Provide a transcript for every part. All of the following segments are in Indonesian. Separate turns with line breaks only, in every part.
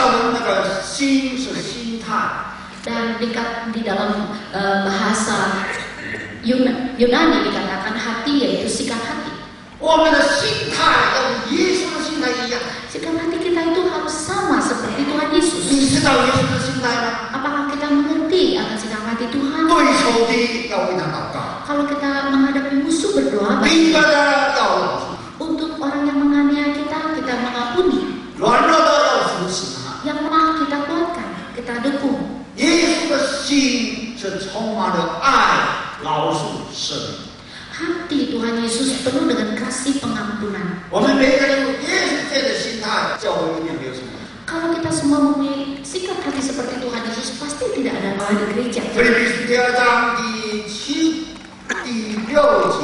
条文那个心是心态。
Dan di dalam bahasa Yunani dikatakan hati yaitu sikap hati.
我们的心态要与耶稣的心态一样。
Sikap hati kita itu harus sama seperti Tuhan Yesus.
你知道耶稣的心态吗？
Apakah kita mengerti akan sikap hati Tuhan?
对仇敌要为他祷告，
Kalau kita menghadapi musuh berdoa,
明白的要饶恕，
untuk orang yang menganiaya kita, kita mengampuni.
软弱的要扶持他。
Yang lemah kita kuatkan, kita dukung.
耶稣的心是充满了爱、饶恕、赦免。
Hati Tuhan Yesus penuh dengan kasih pengampunan.
我们每个人有耶稣这样的心态，教会一定没有什么。
Kalau kita semua memiliki sikap hati seperti Tuhan Yesus, pasti tidak ada masalah di gereja.
腓立比书第2章第6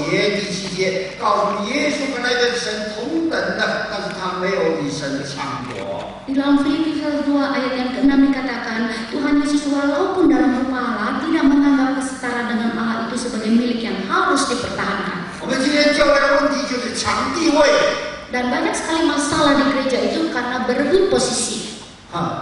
节、第7节，告诉耶稣本来跟神同等的，但是他没有与神抢夺。
Di dalam Filipi 2 ayat yang ke-6 dikatakan, Tuhan Yesus walaupun dalam rupa Allah tidak menganggap kesetaraan dengan Allah itu sebagai milik yang harus dipertahankan.
我们今天教会的问题就是抢地位。
Dan banyak sekali masalah di gereja itu karena berebut posisi.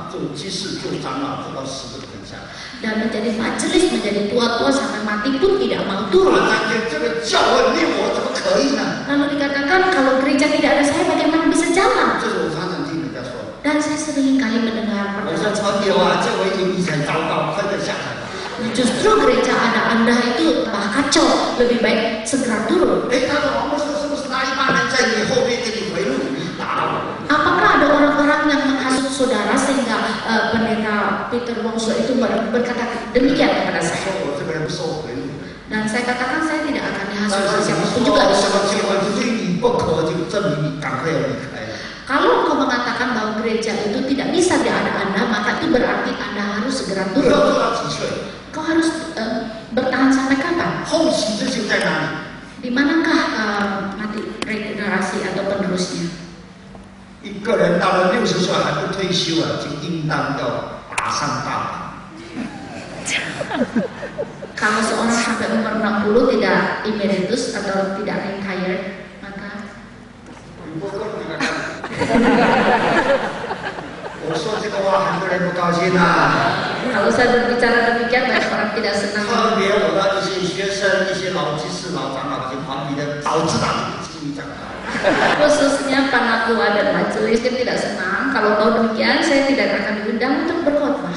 做祭司、做长老，做到死都很下。
Dan menjadi majelis, menjadi tua-tua sampai mati pun tidak mau turun.
这个教会没有我怎么可以呢？
Lalu dikatakan kalau gereja tidak ada saya bagaimana bisa jalan?
这是我常常听人家说的。
Dan saya sering kali mendengar
我说传友啊，教会有你才糟糕，快点下来吧。
Justru gereja ada Anda itu kacau, lebih baik segera turun.
他说我们说是不是那一帮人在你后面给你回路，你打我？
Apakah ada orang-orang yang menghasut saudara sehingga pendeta Peter Wongso itu berkata demikian kepada saya?
我这个人不收回路。
Dan saya katakan saya tidak akan
但
dihasut oleh
是
siapapun
你
juga.
说什么教会对你不可，就证明你赶快要离开。
Kalau kau mengatakan bahwa gereja itu tidak bisa ada Anda, maka itu berarti Anda harus segera
你要
turun.
做到几岁？
Kau harus bertahan sampai kapan?
后起之秀在哪里？
Di manakah nanti regenerasi atau penerusnya?
一个人到了60岁还不退休啊，就应当要打上大板。
Kalau seorang sampai umur 60 tidak emeritus atau tidak retired, maka
我说这个话，很多人不高兴啊。
kalau saya berbicara demikian banyak orang tidak senang.
特别我的一些学生、一些老祭司、老长老、就旁边的早知道你听你讲的。
Khususnya para tua dan majelis kan tidak senang. Kalau tahu demikian, saya tidak akan diundang untuk berkhotbah.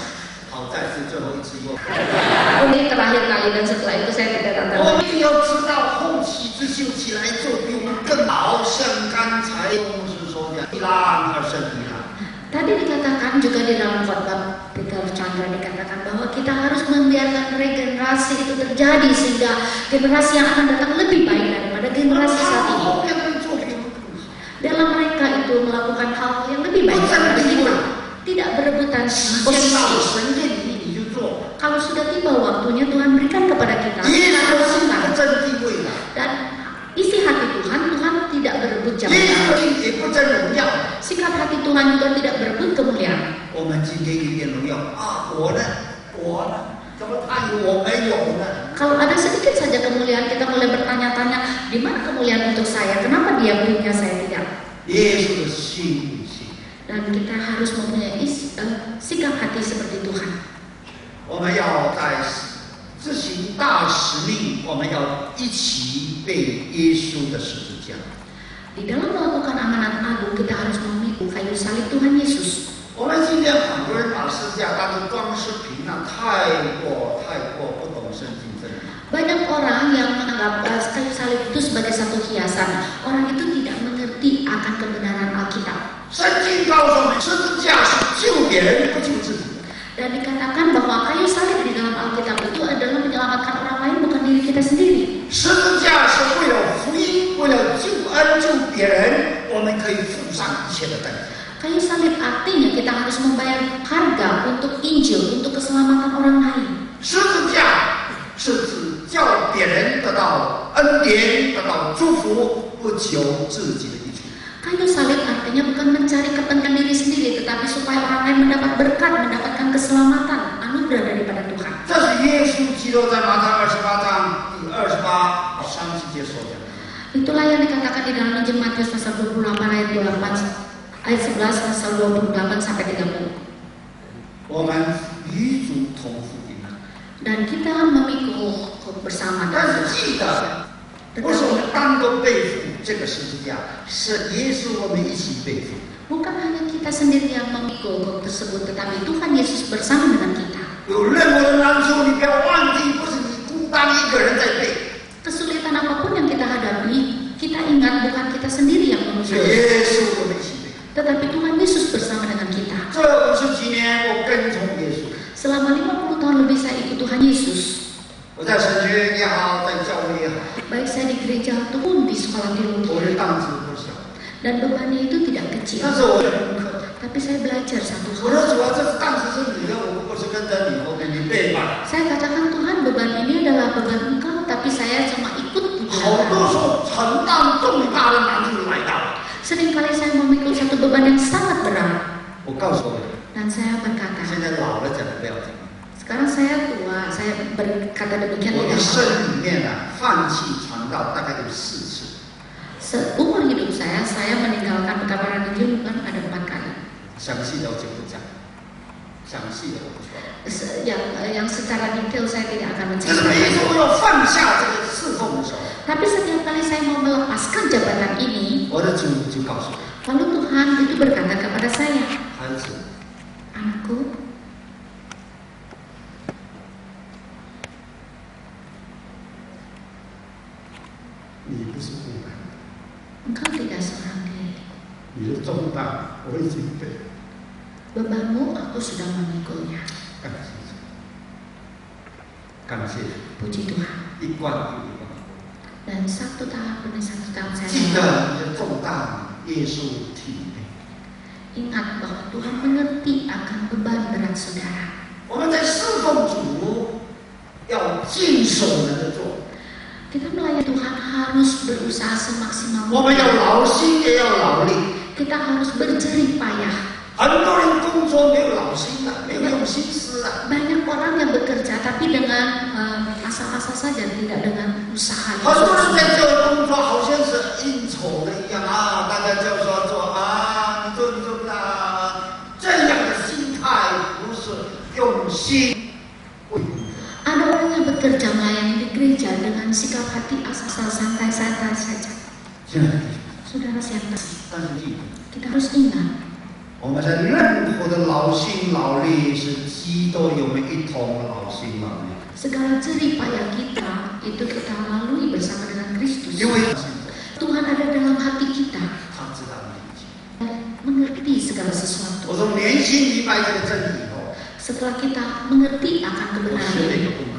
好在是最后一次用。
Ini terakhir kali dan setelah itu saya tidak datang.
我们一定要知道后起之秀起来做比我们更好，像刚才牧师说的，一浪而胜一浪。
Tadi dikatakan juga di dalam khotbah Peter Chandra dikatakan bahwa kita harus membiarkan regenerasi itu terjadi sehingga generasi yang akan datang lebih baik daripada generasi saat ini. Dalam mereka itu melakukan hal yang lebih baik daripada kita. Tidak berebutan posisi. Kalau sudah tiba waktunya Tuhan berikan kepada kita, kita harus senang. Dan isi hati Tuhan, Tuhan tidak berebut jabatan. Sikap hati Tuhan juga tidak berebut kemuliaan. Kalau ada sedikit saja kemuliaan, kita mulai bertanya-tanya, di mana kemuliaan untuk saya? Kenapa dia punya, saya tidak? Dan kita harus mempunyai sikap hati seperti Tuhan.
我们要在执行大使命，我们要一起背耶稣的十字架。
Di dalam melakukan amanat agung, kita harus memikul kayu salib Tuhan Yesus.
我们今天很多人把十字架当成装饰品啊，太过不懂圣经真理。
Banyak orang yang menganggap kayu salib itu sebagai satu hiasan. Orang itu tidak mengerti akan kebenaran Alkitab.
圣经告诉我们，十字架是救别人，不救自己。
Dan dikatakan bahwa kayu salib di dalam Alkitab itu adalah menyelamatkan orang lain, bukan diri kita sendiri.
十字架是为了福音，为了救恩救别人，我们可以付上一切的代价。
Kayu salib artinya kita harus membayar harga untuk Injil, untuk keselamatan orang lain.
十字架是指叫别人得到恩典，得到祝福，不求自己的益处。
Kayu salib artinya bukan mencari kepentingan diri sendiri, tetapi supaya orang lain mendapat berkat, mendapatkan keselamatan, anugerah daripada Tuhan.
这是耶稣基督在马太28章第28到30节所讲的。
Itulah yang dikatakan di dalam Injil Matius pasal 28 ayat 11 pasal 28 sampai 30.
我们与主同负一难。
Dan kita memikul bersama.
但是记得，不是我们单独背负这个十字架，是耶稣我们一起背负。
Bukan hanya kita sendiri yang memikul kok tersebut, tetapi Tuhan Yesus bersama dengan kita.
有任何的难处，你不要忘记，不是你孤单一个人在背。
Kesulitan apapun yang kita hadapi, kita ingat bukan kita sendiri yang
是
memikul,
耶稣我们一起背。
tetapi Tuhan Yesus bersama dengan kita.
这50几年，我跟从耶稣。
Selama 50 tahun lebih saya ikut Tuhan Yesus.
我在神学院也好，在教会也好，
Baik saya di gereja ataupun di sekolah
我
teologi.
的担子不小。
Dan bebannya itu tidak
但
kecil.
是我的功课，
Tapi saya belajar satu
我
hal.
的主啊，这担子是你的，我不是跟着你，我给你背吧。
Saya katakan Tuhan beban ini adalah beban Engkau, tapi saya cuma ikut
好多
Tuhan.
时候承担重大的难处来到了。
Seringkali saya memikul satu beban yang sangat berat.
我告诉你，
Dan saya berkata,
现在老了讲的不要紧。
sekarang saya tua, saya berkata demikian
我一
tidak
生
apa.
里面啊，放弃传道大概有4次。
Seumur hidup saya meninggalkan pekabaran Injil bukan ada 4 kali.
详细的我就不讲，详细的我不说。
Yang secara detail saya tidak akan
但是每一次
menceritakan.
我要放下这个侍奉的时候，
Tapi setiap kali saya mau melepaskan jabatan ini,
我的主就告诉我，
lalu Tuhan itu berkata kepada saya,
孩子，
anakku,
你不是孤单，
engkau tidak seorang diri.
你的重担我已经背。
Bebanmu aku sudah memikulnya.
感谢主，感谢主，
Puji Tuhan.
一关又一关。
Dan satu tahap demi satu tahap saya
记
melewati.
得你的重担，耶稣体内。
Ingat bahwa Tuhan mengerti akan beban berat saudara.
我们在侍奉主，要尽所能的做。
Kita melayani Tuhan harus berusaha semaksimal
我们要
mungkin.
劳心，也要劳力。
Kita harus berjerih payah.
很多人工作没有劳心的，没有用心思的。
Banyak orang yang bekerja tapi dengan asal-asal saja, tidak dengan usaha.
很多人在这个工作好像是应酬的一样啊，大家就说做啊，你做啊，这样的心态不是用心为工作。
Ada orang yang bekerja melayani di gereja dengan sikap hati asal santai-santai saja.
亲爱的弟兄，
Saudara siapa?
但是记得，
Kita harus ingat,
我们在任何的劳心劳力是基督有我们一同劳心劳力，
segala jerih payah kita itu kita lalui bersama dengan Kristus.
因为
Tuhan ada dalam hati kita
他知道你一切。
dan mengerti segala sesuatu.
我从年轻明白这个真理以后，
Setelah kita mengerti akan
我学了
kebenaran
一
ini,
个功课。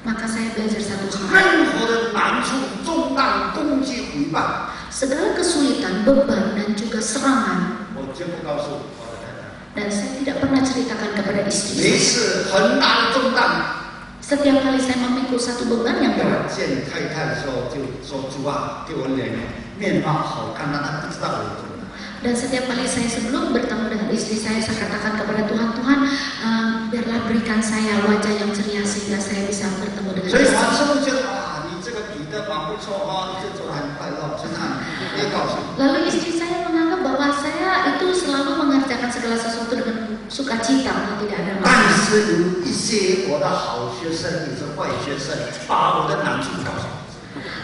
maka saya belajar satu hal.
任何的难处、重担、攻击、诽谤，
Segala kesulitan, beban, dan juga serangan,
我绝不告诉我的太太。
dan saya tidak pernah ceritakan kepada istri
每
saya.
次很大的重担，
Setiap kali saya memikul satu beban yang
要
berat,
见太太的时候就说：“主啊，给我脸面貌好看，让她不知道我有重担。”
dan setiap kali saya sebelum bertemu dengan istri saya katakan kepada Tuhan, Tuhan, biarlah berikan saya wajah yang ceria sehingga saya bisa bertemu dengan
所以
istri.
我是不是觉得哇，你这个比得蛮不错哈，你这做得很快乐，真的，也告诉你。
Lalu istri saya menganggap bahwa saya itu selalu mengerjakan segala sesuatu dengan sukacita, tidak ada
但
masalah.
是有一些我的好学生也是坏学生，把我的难处告诉我。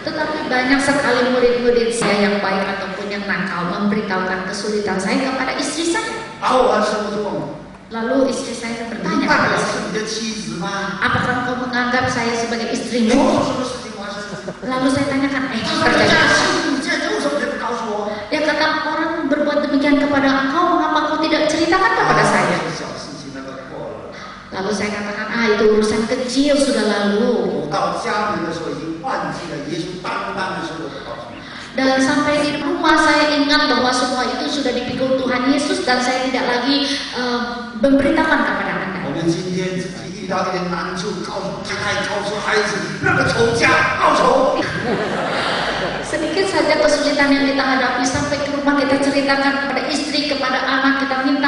Tetapi banyak sekali murid-murid saya yang baik ataupun yang nakal memberitahukan kesulitan saya kepada istri saya.
然后我什么就问我，
Lalu istri saya
你
bertanya
代
kepada
表
saya,
是你的妻子吗？
apakah engkau menganggap saya sebagai
有
istrimu?
什么事情发生？
Lalu saya tanyakan,
他说：“人
terjadi
家
apa?
是你这为什么不告诉我？”
Dia kata, orang berbuat demikian kepada engkau, mengapa kau tidak ceritakan kepada saya?
小事情那个过了。
Lalu saya katakan, itu urusan kecil sudah lalu.
我到家里的时候已经忘记了耶稣担当的时候，我告诉你，
Dan sampai di rumah saya ingat bahwa semua itu sudah dipikul Tuhan Yesus dan saya tidak lagi memberitakan kepada Anda.
我们今天自己遇到一点难处，告诉太太，告诉孩子，那个仇家报仇。
Sedikit saja kesulitan yang kita hadapi sampai ke rumah kita ceritakan kepada istri, kepada anak, kita minta